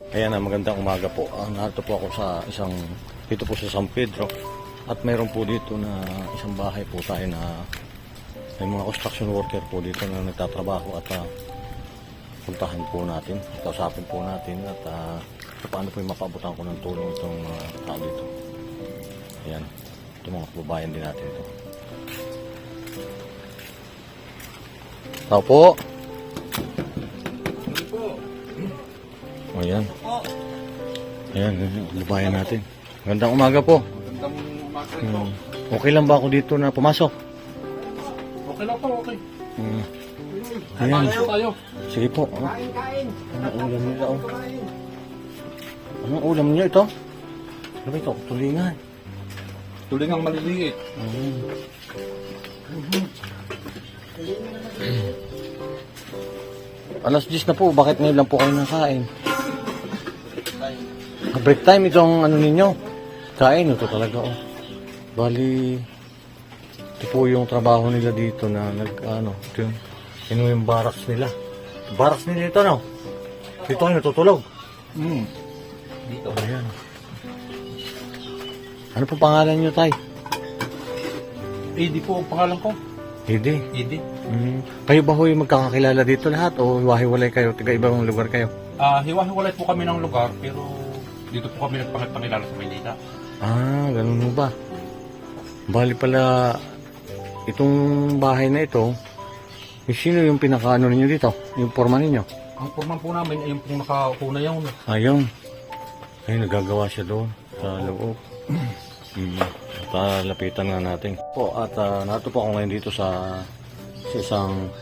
Ayan na, magandang umaga po. Narito po ako sa dito po sa San Pedro. At mayroon po dito na isang bahay po tayo na may mga construction worker po dito na nagtatrabaho at puntahan po natin, kausapin po natin at paano po yung mapabutan ko ng tulong itong tao dito. Ayan, ito mga kababayan din natin ito. Tao po! Ayan. Ayan, kababayan natin. Magandang umaga po. Magandang umaga. Okay lang ba ako dito na pumasok? Okay lang po, okay. Ayan. Tayo. Sige po. Kain. Anong ulam niyo ito? Anong ulam niyo ito? Ano ba ito? Tulingan. Tulingang maliliit. Alas 10 na po. Bakit ngayon lang po kayo nakain? Break time itong ano ninyo. Kain ito talaga oh. Bali ito po yung trabaho nila dito na ito yung barracks nila. Barracks nila ito no? Dito kayo natutulog. Dito. Ayan. Ano po pangalan nyo, Tay? Edi po ang pangalan ko. Hindi. Edi. Kayo ba ho'y magkakakilala dito lahat o hiwa-hiwalay kayo? Tiga-ibang lugar kayo? Hiwa-hiwalay po kami ng lugar pero dito po kami nagpangilala sa Maynila. Ganun mo ba? Bali pala, itong bahay na ito, sino yung pinakaano ninyo dito? Yung forma ninyo? Ang forman po namin ay yung pong nakauna yung Ayun. Ay, nagagawa siya doon sa loob. At lapitan nga natin. Po, at nato po ako ngayon dito sa isang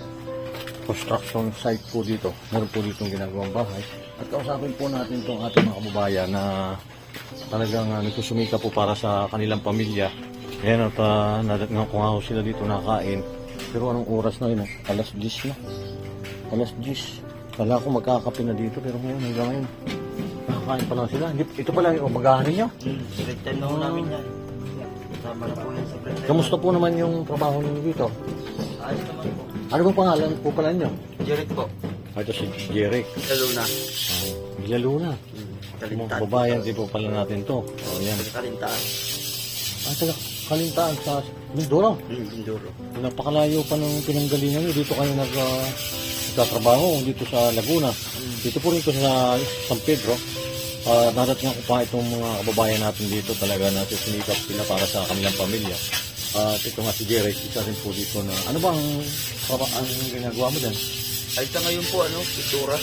construction site po dito. Meron po dito ginagawang bahay. At kausapin po natin itong ating mga kababayan na talagang nagsusumika po para sa kanilang pamilya. Ayan at nadatngan ko nga ho sila dito nakain. Pero anong oras na yun? Alas 10 na. Alas 10. Kala ko magkakape na dito pero ngayon hanggang ngayon. Nakakain pa lang sila. Ito pala yung umagahan ninyo. Break time na ho namin yan. Kasama na po yan sa break time. Kamusta po naman yung trabaho ninyo dito? Ayos naman po. Ano bang pangalan po pala nyo? Jeric po. Ito si Jeric. Lalo na. Bilaluna. Mga Kalintaan. kababayan din po pala natin to. O yan. Kalintaan. Taga Kalintaan sa Mindoro. Mindoro. Napakalayo pa ng pinanggalingan nyo. Dito kayo nagtatrabaho dito sa Laguna. Dito po rito sa San Pedro. Narating ko pa itong mga kababayan natin dito talaga na susunikap sila para sa kanilang pamilya. At ito nga si Jeric, isa rin po dito na ano bang ang ginagawa mo dyan? Ay sa ngayon po, pintura.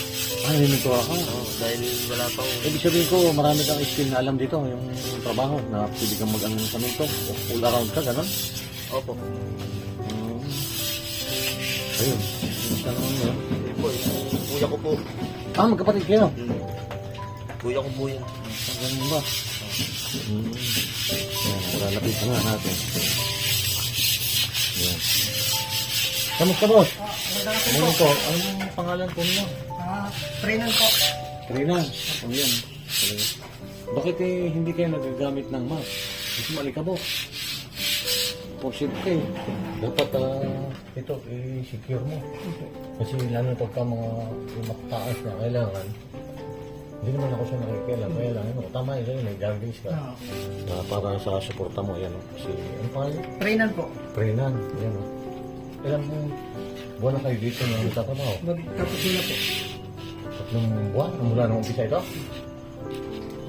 Hindi ko ako. Dahil wala pa ho. Ibig sabihin ko, marami kang skill na alam dito, yung trabaho, na pwede kang mag-ano sa minto, all around ka, gano'n? Opo. Ayun, basta naman yun. Ayun po, yung kuya ko po. Magkapatid kayo? Kuya ko po yan. Ganun ba? Yan, lalapitan nga natin. Yan. Kamusta, boss? Ano po? Anong pangalan po niyo? Trenan po. Trinan. Yan. Bakit hindi kayo nagagamit ng mask? Gusto malikabok. Posible. Dapat ito i-secure mo. Kasi lalo pagka mga mataas na kailangan, hindi naman ako siya nakikialam. Kaya lang, tama yun, may goggles ka. Para sa suporta mo, yan. Kasi, ano pa yun? Trenan po. Trinan. Yan. Ilan mo, buwan na kayo dito na nagtatrabaho? Tapos na po. 3 buwan? Mula nung umpisa ito?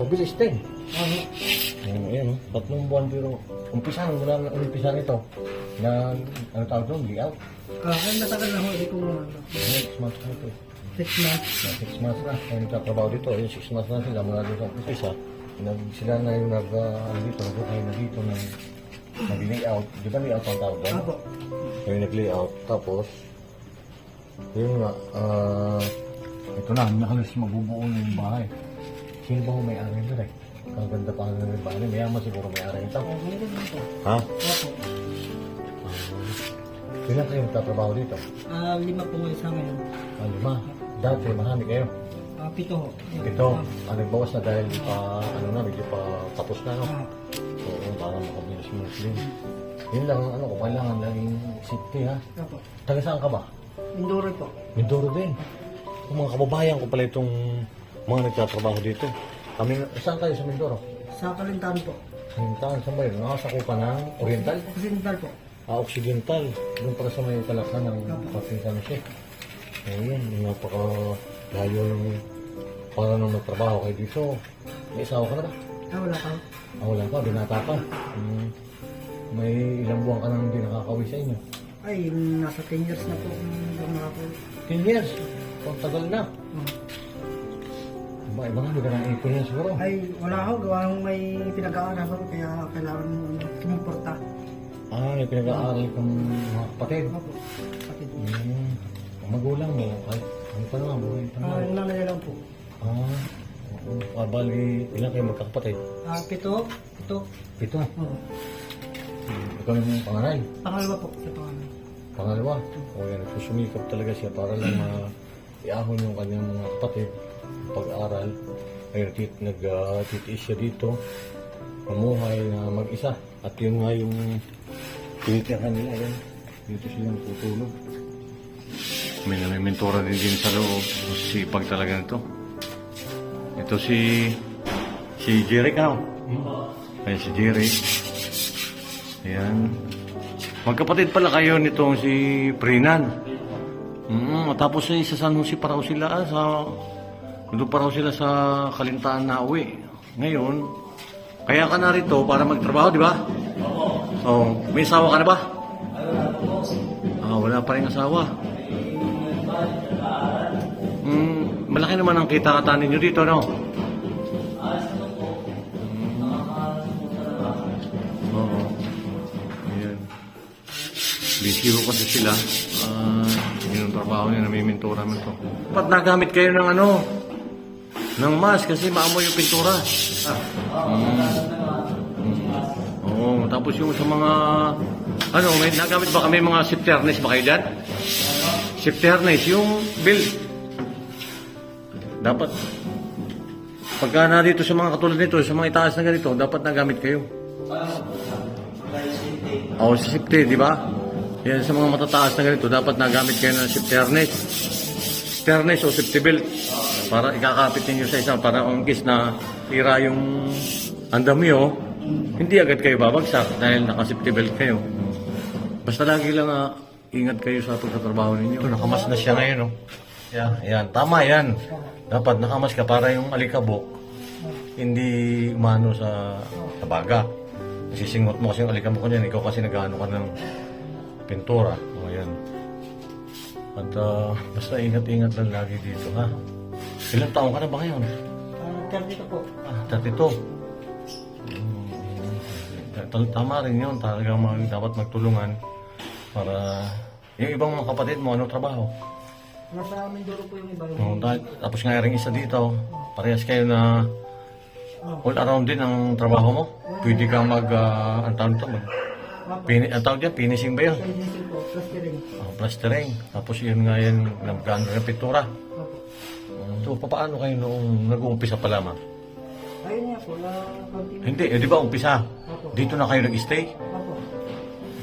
Mabilis din. Ayan, 3 buwan pero umpisa nung mula nung umpisa nito na ano tawag doon, layout. Ay, matagal na ho. Hindi ko 6 months na ito. 6 months. 6 months na. Kaya nagtatrabaho dito. Ayun, 6 months na sila mula doon sa umpisa. Sila na yung dito nag-layout. Di ba layout ang tawag doon? Apo. Yung nag-layout. Tapos, yun nga, ito na, halos mabubuo na yung bahay. Sino ba may ari nito eh? Ang ganda pa nga ng bahay. Mayaman siguro may ari ito. Ha? Apo. Ilan kayo nagtatrabaho dito? 5 po ngayon sa amin. 5. Dati, mahami kayo. 7 ho. Ito, nagbawas na dahil medyo pa tapos na, no? Oo, para makabilis Muslim. Yun lang, kailangan laging safety, ha? Apo. Taga saan ka ba? Mindoro po. Mindoro din. Yung mga kababayan ko pala itong mga nagtatrabaho dito. Kami, saan kayo sa Mindoro? Sa Kalintaan po. Hintaan, saan ba yun? Nakasakupan ng Oriental? Occidental po. Occidental. Doon para sa may kalaksan ng Patinsan siya. Ayun, yung napaka-layo ng para nung nagtrabaho kayo dito. May isawa ka na ba? Wala pa. Wala pa, binata pa. May ilang buwan ka nang hindi nakakauwi sa inyo. Ay, nasa 10 years na po kung nakakauwi. 10 years? Ang tagal na. Ba, iba nga, hindi ka nang ipon yan siguro. Ay, wala ako. Gawa nung may pinag-aaralan kaya kailangan mo sumuporta. May pinag-aaral kang mga kapatid. Opo. Kapatid. Ang magulang mo, ay, ano pa naman, buhay pa naman. Yung nanay lang po. Oo. Bali, ilan kayo magkakapatid? 7. 7. Oo. Ikaw yung panganay. Pangalawa po sa pangalan. Pangalawa. O yan, nagsusumikap talaga siya para lang iahon yung kanyang mga kapatid pag-aaral. Ay nagtitiis siya dito. Mamuhay na mag-isa. At yun nga yung tinitirahan nila. Yan. Dito silang tutulog. May namimentora din sa loob. Sipag talaga nito. Ito si Jerry ka. Ayan si Jerry. Ayan. Magkapatid pala kayo nitong si Prinan. Tapos sa San Jose pa raw sila. Doon pa raw sila sa Kalintaan na uwi. Ngayon, kaya ka narito para magtrabaho, di ba? Oo. May asawa ka na ba? Wala pa rin asawa. Malaki naman ang kita-kata ninyo dito, no? Oo. Ayan. Busy ko kasi sila. Yun ang trabaho niya, namimintura man to. Ba't nagamit kayo ng ng mask kasi maamoy yung pintura. Oo, tapos yung sa mga may nagamit ba kami mga safety harness ba kayo dyan? Safety harness, yung belt. Dapat pagka na dito sa mga katulad nito, sa mga itaas na ganito, dapat nagamit kayo. Safety, di ba? Yan sa mga matataas na ganito, dapat nagamit kayo ng safety harness. Safety harness o safety belt. Para ikakapit ninyo sa isang para ongkis na tira yung andamyo, hindi agad kayo babagsak dahil naka-safety belt kayo. Basta lagi lang ingat kayo sa pagtatrabaho ninyo. Ito, nakamas na siya ngayon, no? Yan, tama yan. Dapat nakamas ka para yung alikabok hindi umano sa baga. Nasisingot mo kasi yung alikabok niyan. Ikaw kasi nag-ano ka ng pintura. O yan. At basta ingat-ingat lang lagi dito, ha? Ilang taong ka na ba ngayon? 32 po. 32. Tama rin yun. Talagang dapat magtulungan para yung ibang mga kapatid mo, anong trabaho? Nasa Mindoro po yung iba. Tapos nga rin isa dito. Parehas kayo na all around din ang trabaho mo. Pwede ka ang tawag ito, ang tawag dyan, finishing ba yun? Finishing po, plastering. Plastering. Tapos yun nga yan, nagkano ng pintura. So, paano kayo noong nag-uumpisa pa lamang? Ayun nga po, continue. Hindi, di ba umpisa? Dito na kayo nag-stay? Opo.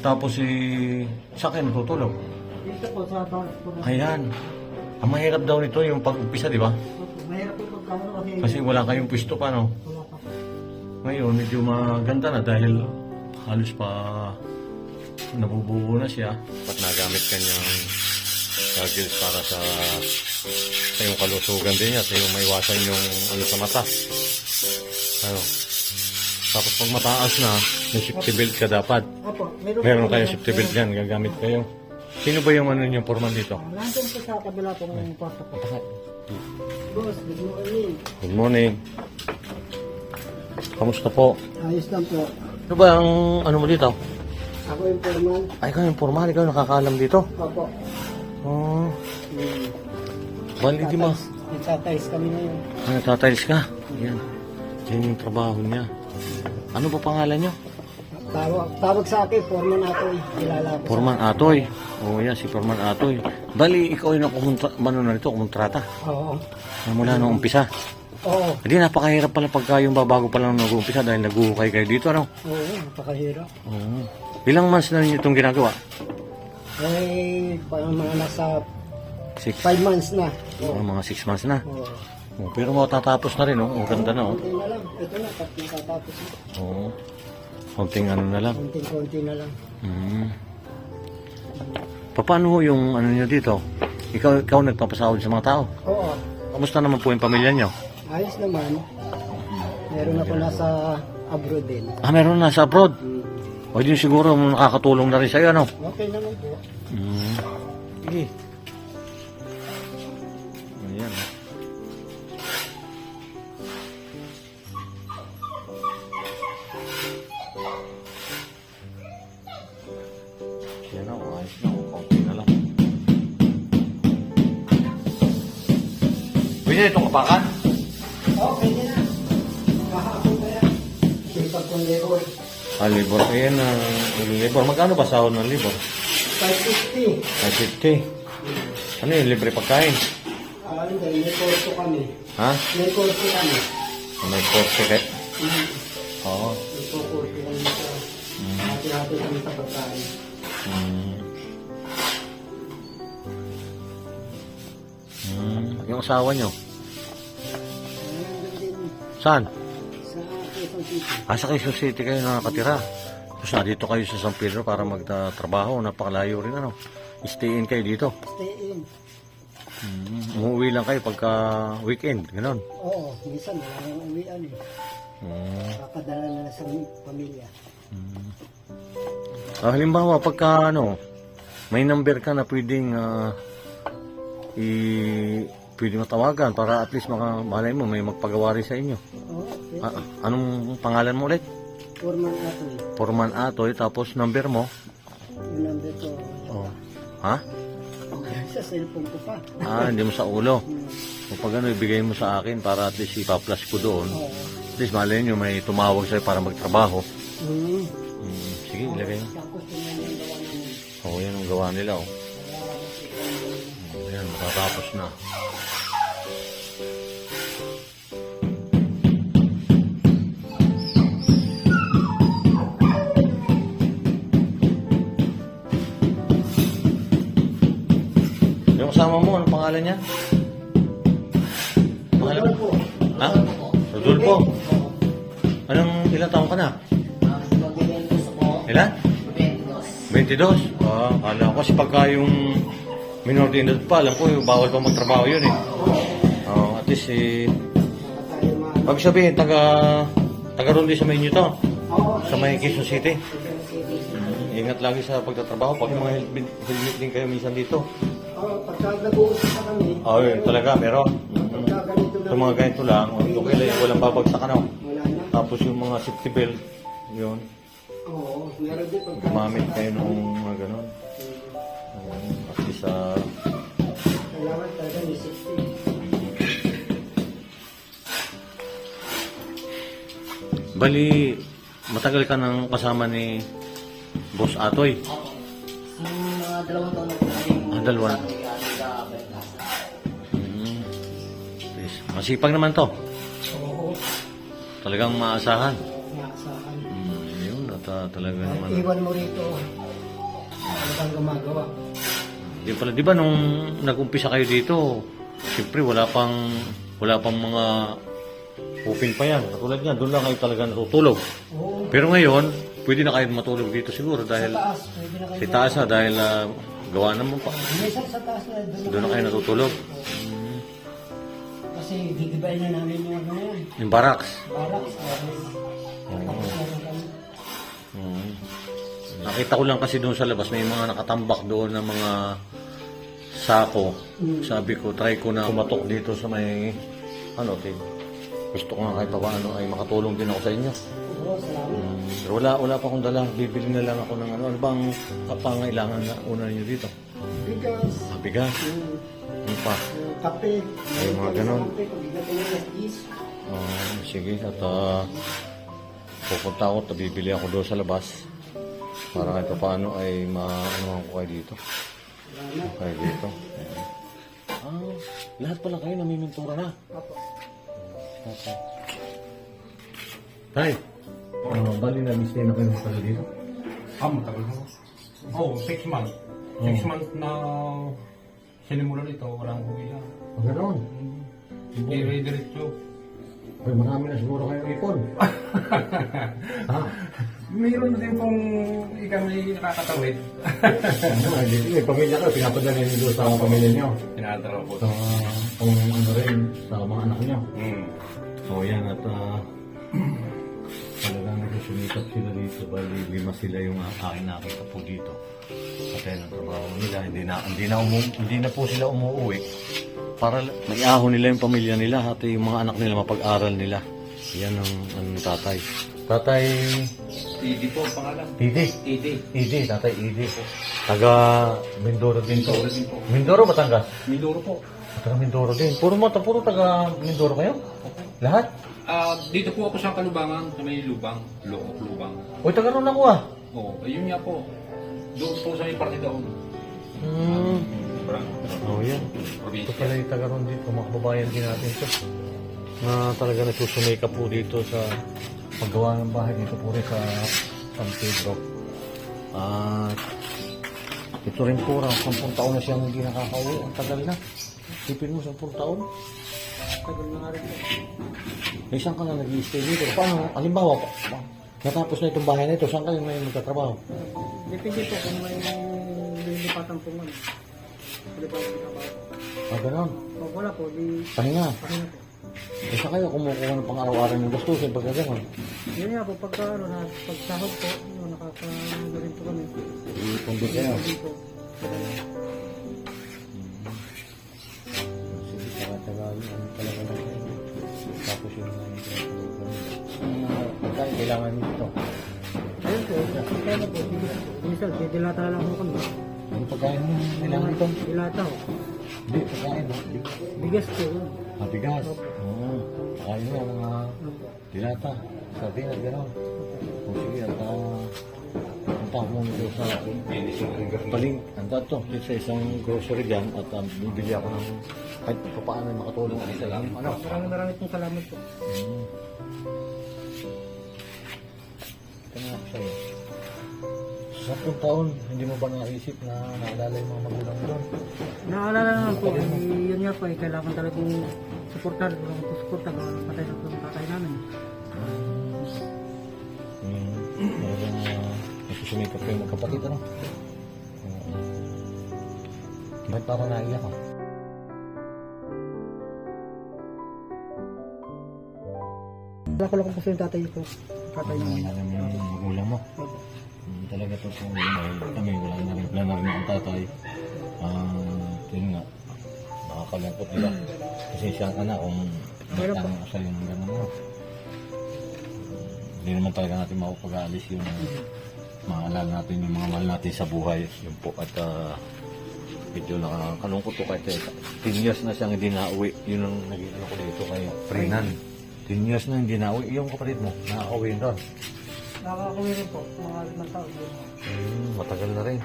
Tapos saan kayo natutulog? Dito po sa bangko po. Ayan. Ang mahirap daw nito yung pag-umpisa, di ba? Opo. Mahirap po pagkano Kasi wala kayong pwesto pa, no? wala pa. Ngayon, medyo maganda na dahil halos pa nabubuo na siya. At nagamit kanyang goggles para sa yung kalusugan din niya at yung maiwasan yung sa mata. Tapos pag mataas na, may safety belt ka dapat. Opo. Meron kayo safety belt dyan, gagamit kayo. Sino ba yung yung foreman dito? Nandun po sa kabila po ng kwarto po. Boss, good morning. Good morning. Kamusta po? Ayos lang po. Ano ba ang mo dito? Ako yung foreman. Ay, ikaw yung foreman, ikaw yung nakakaalam dito. Opo. Bali, di ma. Nagtatiles kami ngayon. Nagtatiles ka? Yan. Yan yung trabaho niya. Ano ba pangalan niyo? Tawag sa akin, Foreman Atoy. Kilala ko. Foreman Atoy. Yan, si Foreman Atoy. Bali, ikaw yung kumontrata. Oo. Mula nung umpisa. Oo. Hindi, napakahirap pala pagka yung babago pa lang nag-uumpisa dahil nag-uhukay kayo dito, ano? Oo, napakahirap. Oo. Ilang months na ninyo itong ginagawa? Parang mga nasa 6. 5 months na. Mga 6 months na. Oo. Oh, pero matatapos na rin, oh. Ang ganda na, oh. Konti na lang. Ito na, tatlong tatapos na. Oo. Konting ano na lang. Konting-konti na lang. Hmm. Paano yung ano nyo dito? Ikaw nagpapasahod sa mga tao? Oo. Kamusta naman po yung pamilya nyo? Ayos naman. Meron ako nasa abroad din. Ah, meron na sa abroad. Hmm. O din siguro nakakatulong na rin sa'yo, ano? Okay naman po. Hmm. Sige. Ayan. Yan na, ayos na. Konti na lang. Pwede itong kapakan? Oo, pwede na. Kahapon pa yan. Sipag kong labor. Ah, libor. Ayan na, libor. Magkano ba sahod ng libor? 550. 550. Ano yun, libre pagkain? Hindi, may kurso kami. Ha? May kurso kami. May kurso kayo? Hmm. Oo. May kurso kami sa hati-hati kami sa pagkain. Yung asawa nyo? Ayun din Saan? sa Quezon City. Ah, sa Quezon City kayo nakakatira. Tapos dito kayo sa San Pedro para magtatrabaho. Napakalayo rin, ano? Stay in kayo dito. Stay in. Umuwi lang kayo pagka weekend, gano'n. Oo, minsan wala nang uwian eh. Kakadala na lang sa pamilya. Ah, halimbawa, pagka ano, may number ka na pwedeng pwede matawagan para at least malay mo may magpagawa rin sa inyo. Oo, okay. Anong pangalan mo ulit? Foreman Atoy. Foreman Atoy, tapos number mo? Yung number ko. Oh. Ha? Sa cellphone ko pa. Ah, hindi mo sa ulo. Hmm. O pag ano, ibigay mo sa akin para at least ipa-plus ko doon. Oo. At least malay nyo may tumawag sa'yo para magtrabaho. Hmm. Sige, ilagay mo. Tapos yun lang yung gawa namin. Oo, yan ang gawa nila. Oh. Ayan, matatapos na. Yung kasama mo, anong pangalan niya? Pangalan mo? po. Ha? Rodolfo. Anong ilang taon ka na? Ilan? 22. Ah, kala ko kasi pagka yung minor de edad pa, alam ko yung bawal pa magtrabaho yun eh. Oh, at least pag sabihin, taga ron din sa menu to. Sa may Quezon City. Ingat lagi sa pagtatrabaho. Pag mga helmet din kayo minsan dito. Pagka nag-uusap na kami, Yun talaga, meron. pagka ganito na, Sa mga ganito lang, okay lang, walang babagsak ano. wala na. Tapos yung mga safety belt, yun. Oo, meron din pagka. Gumamit kayo nung mga ganon. At least Kailangan talaga ni 60. bali, matagal ka nang kasama ni Boss Atoy. Mga 2 taon na po namin. 2. Please. Masipag naman to. Oo, Talagang maasahan. naasahan. Yun, at talaga naman. Iwan mo rito. Ano kang gumagawa? Di ba nung nag-umpisa kayo dito, siyempre wala pang mga open pa yan. Katulad yan, doon lang kayo talaga natutulog. Oo, Pero ngayon, pwede na kayo matulog dito siguro dahil taas. Pwede na kayo. sa taas na dahil gawa naman pa. Minsan sa taas na Doon na kayo natutulog. Kasi gigibayin na namin yung ano na yan. Yung barracks. Barracks. Tapos meron kami. Nakita ko lang kasi doon sa labas, may mga nakatambak doon ng mga sako. Sabi ko, try ko na kumatok dito sa may, gusto ko nga kahit pa ano ay makatulong din ako sa inyo. Oo, salamat. Pero wala pa akong dala. Bibili na lang ako ng ano. Ano bang pangailangan na una niyo dito? Bigas. Bigas. Ano pa? Kape. Ay, mga ganon. Kape, pabigat na ng is. Sige. At pupunta ako. Bibili ako doon sa labas. Para kahit pa paano ay maano ko kayo dito. Salamat. Kayo dito. Lahat pala kayo namimintura na. Apo. Okay. Tay, bali na-stay na kayo pala dito? Matagal na. 6 months. 6 months na sinimulan ito, walang uwi na. Ganoon. Hindi diretso. Ay, marami na siguro kayong ipon. Ha? Mayroon din pong ikaw may nakakatawid. May pamilya kayo, pinapadala niyo doon sa pamilya niyo. Pinadala po. Sa kung ano rin, sa mga anak niyo. So yan at talagang nagsusumikat sila dito. Bali, 5 sila yung aking nakita po dito. At yan ang trabaho nila. Hindi na po sila umuwi. Para maiahon nila yung pamilya nila at yung mga anak nila mapag-aral nila. Yan ang tatay. Tatay Idi po, pangalan. Idi. Idi. Tatay Idi. Taga Mindoro din po. Mindoro din po. Mindoro, Batangas? Mindoro po. Taga Mindoro din. Puro taga Mindoro kayo? Lahat? Dito po ako sa Kalubangan, sa may Lubang. Lubang. Uy, taga ron ako ah. Oo, ayun nga po. Doon po sa may parte doon. Oh, yan. Ito Probinsya. pala yung taga ron dito. Mga kababayan din natin ito. Na talaga nagsusumika po dito sa paggawa ng bahay dito po rin sa San Pedro. At ito rin po, 10 taon na siyang hindi nakakauwi. Ang tagal na. Tipin mo, 10 taon. Tagal na nga rin po. May saan ka na nag-i-stay dito? Paano? Halimbawa, natapos na itong bahay na ito, saan kayo may magtatrabaho? Depende po kung may lilipatan po nga. Lilipatan po. Ganon. Pag wala po, di Pahinga. pahinga po. Saan kayo kumukuha ng pang-araw-araw ng gastusin pagka ganon? Yun nga po, pagka ano, pagsahod po, yun, nakakagaling rin po kami. Ipundin kayo. Hindi po. Sige, taga-tagali. Ano talaga na kayo? Tapos yun na yung pagkain, kailangan nito. Ayun po, kaya na po, minsan, dilata lang po kami. Ano pagkain mo? Kailangan nito? Dilata po. Hindi, pagkain mo. Bigas po. Bigas. Oo. Pagkain mo, mga dilata. Sardinas, gano'n. O sige, at punta ko muna dito sa paling. Anda to, dito sa isang grocery dyan at bibili ako ng kahit pa paano makatulong ako sa lang. Ano? Maraming pong salamat po. Ito nga ako sa'yo. Sa 10 taon, hindi mo ba naisip na naalala yung mga magulang mo doon? Naalala naman po, yun nga po, kailangan talagang supportan, walang suportan, walang patay na po ng tatay namin. Talagang nagsusumikap kayo magkapatid, ano? Ba't parang naiyak ka? Wala ko lang kasi yung tatay ko. Tatay namin. Alam mo yung magulang mo. Talaga to po dahil kami wala na rin plan na rin ang tatay. Yun nga, nakakalungkot nila. Pasensya ka na kung nagtang sa yung gano'n mo. Hindi naman talaga natin makapag-aalis yung maalala natin yung mga mahal natin sa buhay. Yun po at medyo nakakalungkot to kahit 10 years na siyang hindi nauwi. Yun ang naging ano ko dito kay Frenan. 10 years na hindi nauwi. Yung kapatid mo, nakakauwi doon. Nakakakuwi rin po, mga 5 taon. Matagal na rin.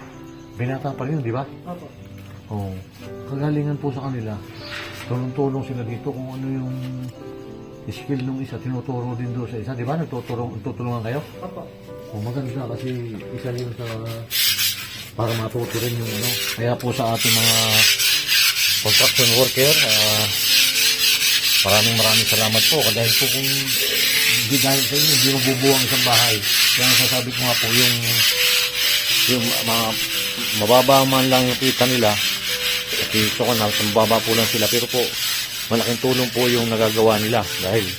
Binata pa rin, di ba? Opo. Oo. Kagalingan po sa kanila. Tulong-tulong sila dito kung ano yung skill nung isa. Tinuturo din doon sa isa. Di ba? Nagtutulungan kayo? Opo. O maganda kasi isa yun sa para matuto rin yung ano. Kaya po sa ating mga construction worker, maraming salamat po. Dahil po kung hindi dahil sa inyo, hindi mabubuwang isang bahay. Kaya sasabi ko nga po, yung mga mababa man lang yung kita nila, at gusto ko na, mababa po lang sila. Pero po, malaking tulong po yung nagagawa nila. Dahil,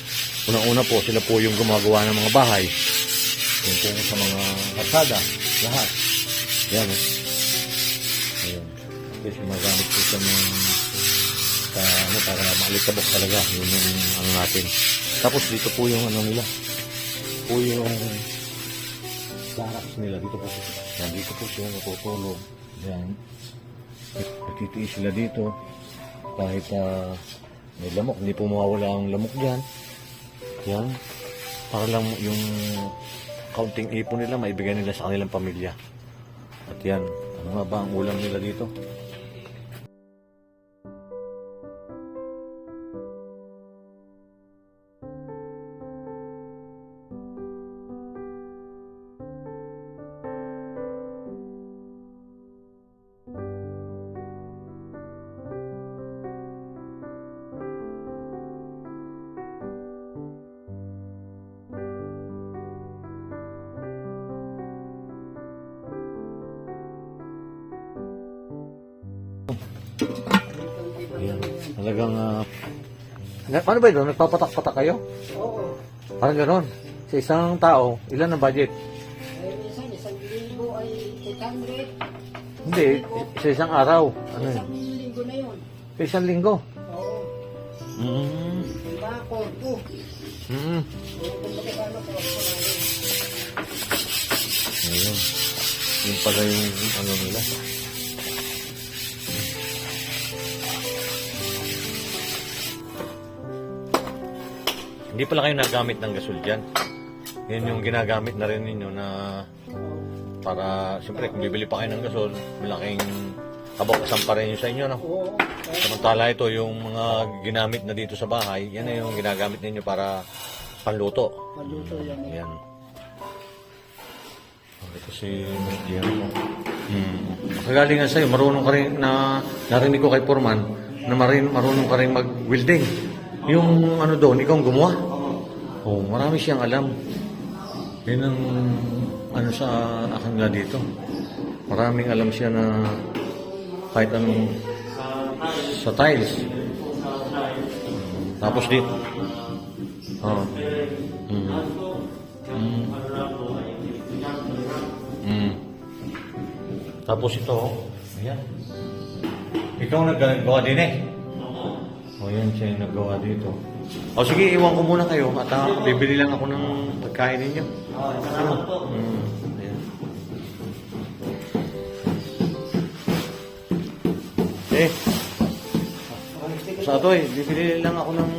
unang-una po, sila po yung gumagawa ng mga bahay. Yung po sa mga kalsada, lahat. Yan eh. Ayun. Kasi magamit po sa mga para maalitabok talaga. Yun yung ano natin. Tapos dito po yung ano nila. Po yung barracks nila. Dito po. Yan, dito po sila natutulog. Yan. Nagtitiis sila dito. Kahit may lamok. Hindi po mawawala ang lamok dyan. Yan. Para lang yung kaunting ipon nila maibigay nila sa kanilang pamilya. At yan. Ano nga ba ang ulam nila dito? Ayan. Talagang, paano ba ito? Nagpapatak-patak kayo? Oo. Parang ganon. Sa isang tao, ilan ang budget? Minsan, 1,000 ay 800. Hindi, sa isang araw. Ano yun? Isang linggo na yun. Sa isang linggo. Oo. Mm. Diba, korpo. Mm. Kung magkakano, korpo namin. Ayun. Yun pala yung ano nila. Hindi pala kayo nagamit ng gasol dyan. Yan yung ginagamit na rin ninyo na para, siyempre kung bibili pa kayo ng gasol, malaking kabakasan pa rin yun sa inyo, no? Oo. Samantala ito, yung mga ginamit na dito sa bahay, yan na yung ginagamit ninyo para panluto. Maluto yan eh. Ayan. Ito si Dian mo. Kagalingan sa'yo, marunong ka rin na narinig ko kay Foreman na marunong ka rin mag-welding. Yung ano doon, ikaw ang gumawa? Oh, marami siyang alam. Yun ang ano sa akin nga dito. Maraming alam siya na kahit anong sa tiles. Tapos dito. Oh. Tapos ito, ayan. Ikaw naggawa din eh. O yan siya yung naggawa dito. O sige, iwan ko muna kayo at bibili lang ako ng pagkain ninyo. Ano? Ayan. Eh, sa Atoy, bibili lang ako ng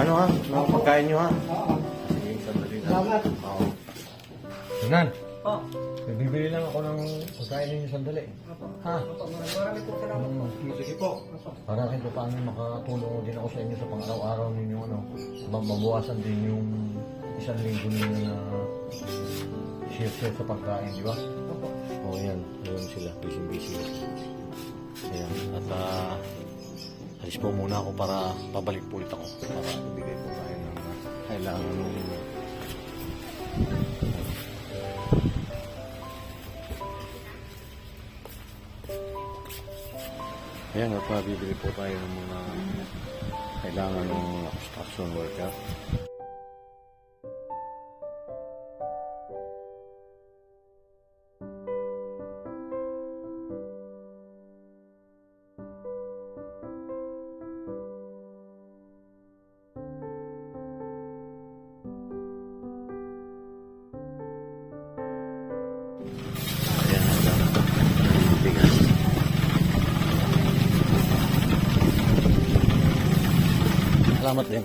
ano ha, ng pagkain nyo ha. Sige, sandali na. Salamat. Oo. Tingnan. Oh. Bibili lang ako ng pagkain ninyo sandali. Ha? Marami po salamat po. Sige po. Para kahit pa paano makatulong din ako sa inyo sa pang-araw-araw ninyo, ano, mabawasan din yung isang linggo ninyo na share sa pagkain, di ba? Oo, yan. Ayan sila. Busy. Ayan. At alis po muna ako para pabalik po ulit ako. Para ibigay po tayo ng kailangan ninyo. Ayan, at bibili po tayo ng mga kailangan ng construction worker. Ayan, bigas. Salamat din.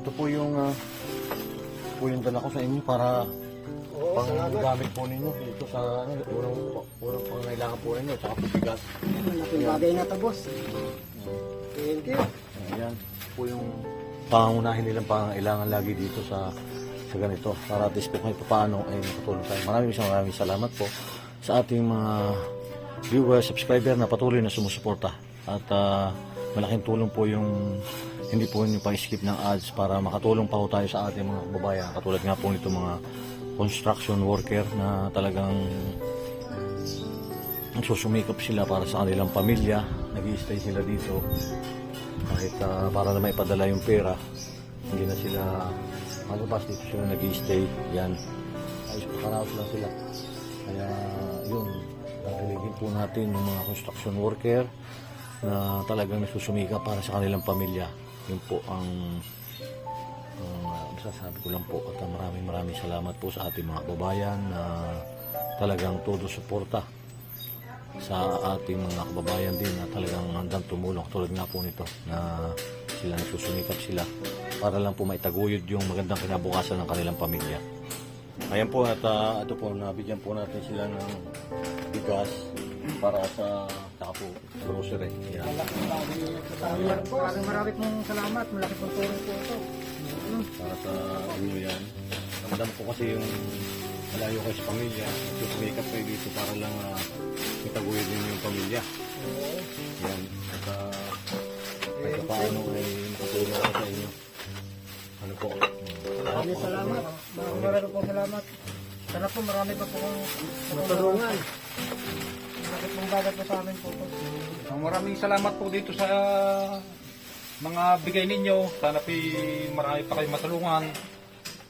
Ito po yung dala ko sa inyo para pang-gamit po ninyo dito sa unang pangangailangan po ninyo tsaka po bigas. Malaking bagay na to, boss. Thank you. Ayan po yung pangunahin nilang pangangailangan lagi dito sa ganito para at least po kahit paano ay makatulong tayo. Maraming salamat po sa ating mga viewers, subscriber na patuloy na sumusuporta at malaking tulong po yung hindi po nyo pa-skip ng ads para makatulong pa po tayo sa ating mga kababayan katulad nga po nito mga construction worker na talagang susumikap sila para sa kanilang pamilya, nag-i-stay sila dito kahit para na maipadala yung pera, hindi na sila malabas, dito sila nag-i-stay. Yan, ayos pakaraos lang sila, kaya yun, nariligin po natin yung mga construction worker na talagang nagsusumikap para sa kanilang pamilya. Yun po ang masasabi ko lang po at maraming salamat po sa ating mga kababayan na talagang todo suporta sa ating mga kababayan din na talagang handang tumulong tulad nga po nito na sila nagsusumikap sila para lang po maitaguyod yung magandang kinabukasan ng kanilang pamilya. Ayan po at ito po, nabigyan po natin sila ng bigas para sa po grocery. Ayan. Marami pong salamat. Malaki pong tulong po ito. Para sa inyo yan. Ramdam po kasi yung malayo kayo sa pamilya. Susumikap kayo dito para lang itaguyod din yung pamilya. Yan. At kahit paano ay nakatulong ako sa inyo. Ano po? Maraming salamat. Marami pong salamat. Sana po marami pa po kung matulungan. Bakit mong bagay po sa amin po to? Maraming salamat po dito sa mga bigay ninyo. Sana po marami pa kayong matulungan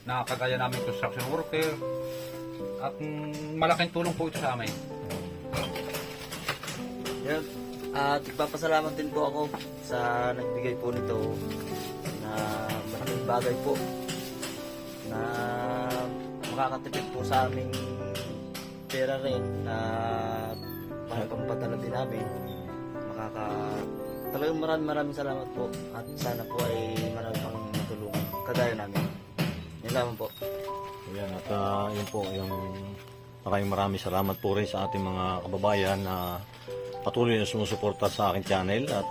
na kagaya namin construction worker. At malaking tulong po ito sa amin. Yan. At ipapasalamat din po ako sa nagbigay po nito na malaking bagay po na makakatipid po sa aming pera rin na papadala din namin. Talagang maraming salamat po at sana po ay marami pang matulungan kagaya namin. Yan lamang po. Ayan, at yun po, yung maraming salamat po rin sa ating mga kababayan na patuloy na sumusuporta sa aking channel at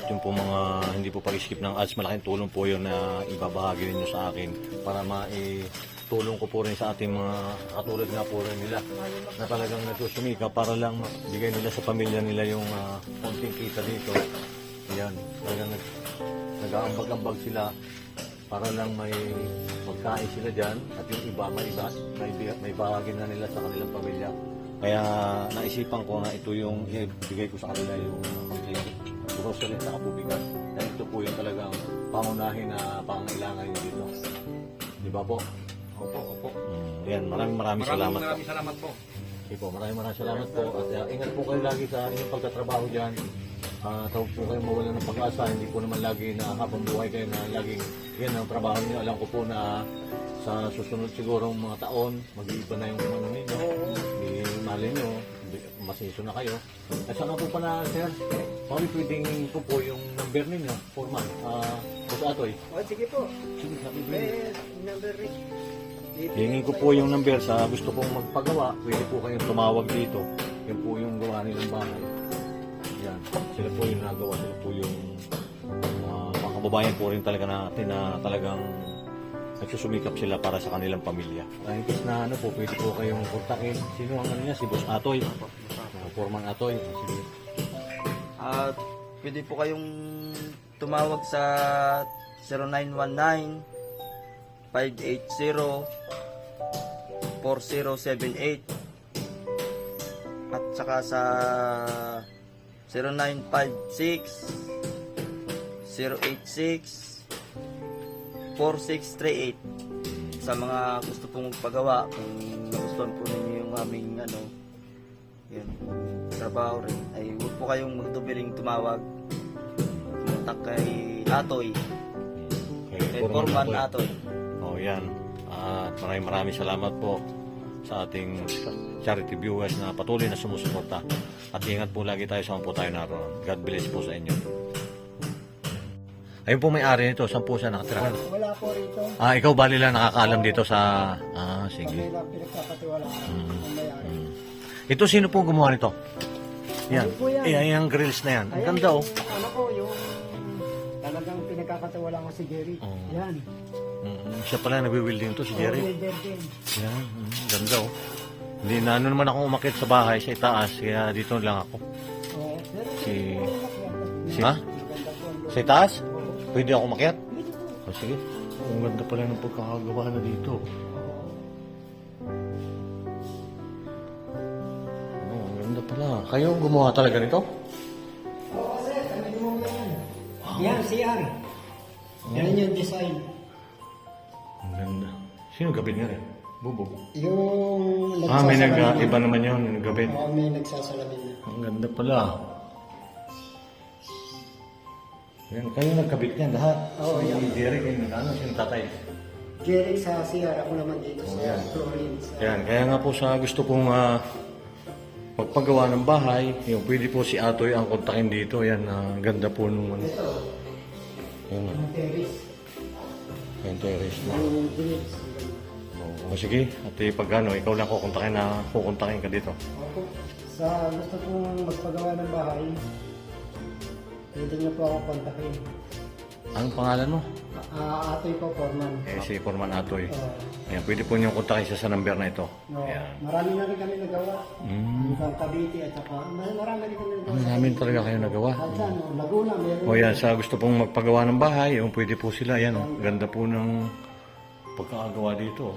yung po mga hindi po pag-skip ng ads, malaking tulong po yun na ibabahagi ninyo sa akin para maitulong ko po rin sa ating mga katulad nga po rin nila na talagang nagsusumika para lang bigay nila sa pamilya nila yung konting kita dito. Ayan, talagang nag-aambag-ambag sila para lang may magkain sila dyan at yung iba may bahagi na nila sa kanilang pamilya. Kaya naisipan ko na ito yung ibigay ko sa kanila yung konting grocery at kapubigan. Dahil ito po yung talagang pangunahin na pangailangan nyo dito. Di ba po? Opo. Yan, maraming salamat po. Maraming salamat po. Okay po, maraming salamat po. At ingat po kayo lagi sa inyong pagtatrabaho dyan. Tawag po kayo mawala ng pag-asa. Hindi po naman lagi na habang buhay kayo na laging yan ang trabaho niyo. Alam ko po na sa susunod siguro mga taon, mag-iiba na yung ano ninyo. Mali nyo, masiso na kayo. At saka po pala, sir, pwedeng po po yung number ninyo, Foreman, Boss Atoy. Sige po. Sige, sabi Number rin. hingin ko po yung number sa gusto pong magpagawa. Pwede po kayong tumawag dito. Yan po yung gawa nilang bahay. Yan. Sila po yung nagawa. Sila po yung mga kababayan po rin talaga natin na talagang nagsusumikap sila para sa kanilang pamilya. Kahit na ano po, pwede po kayong kontakin. Sino ang ano niya? Si Boss Atoy. Foreman Atoy. Sige. At pwede po kayong tumawag sa 0919-580-4078 at saka sa 0956-086-4638 sa mga gusto pong magpagawa. Kung nagustuhan po ninyo yung aming yun, trabaho rin, ay huwag po kayong magdubiling tumawag. Pumunta kay Atoy, kay Foreman Atoy. Oh, yan. At maraming salamat po sa ating charity viewers na patuloy na sumusuporta. At ingat po lagi tayo sa po tayo naroon. God bless po sa inyo. Ayun po may-ari nito. Saan po siya nakatira? Wala po rito. Ikaw bali lang nakakaalam dito sa... sige. Kami lang pinagkakatiwalaan ng mayari. Ito sino po gumawa nito? Yan. Ano po yan? Yung grills na yan. Ang ganda oh. Ano po, yung talagang pinagkakatiwalaan ko si Jerry. Oh. Yan. Siya pala nagwi-welding to si Jerry. Welder din. Yan. Ganda oh. Hindi na ano naman ako umakyat sa bahay sa itaas. Kaya dito lang ako. Oo. Ha? Sa itaas? Pwede ako umakyat? Oh, sige. Ang ganda pala ng pagkakagawa na dito. Oh, ang ganda pala. Kayo gumawa talaga nito? Oo, sir. Kami gumawa yan. Yan, CR. Yan yung design. Ang ganda. Sino gabit nga rin? Bubog. Yung May iba naman yun, yung gabit. Oo, may nagsasalamin na. Ang ganda pala. Yan, kayo nagkabit niyan lahat. Oo, si yan. Derek, sino tatay? Jerry sa CR, ako naman dito sa yan. Florence. Yan, kaya nga po sa gusto pong magpagawa ng bahay, yung pwede po si Atoy ang kontakin dito. Yan, ganda po nung ano. Ito, Yan, yung terrace. yung terrace na. Yung grills. O sige, at pag ano, ikaw lang kukontakin ka dito. Ako, sa gusto kong magpagawa ng bahay, pwede niyo po ako kontakin. Anong pangalan mo? Atoy po, Foreman. Si Foreman Atoy. Oo. Ayan, pwede po niyong kontakin siya sa number na ito. No, marami na rin kami nagawa. Yung Cavite at saka marami rin kami nagawa. Namin talaga kayo nagawa. At saan, Laguna, meron. O yan, sa gusto pong magpagawa ng bahay, yung pwede po sila. Yan, ganda po ng pagkakagawa dito.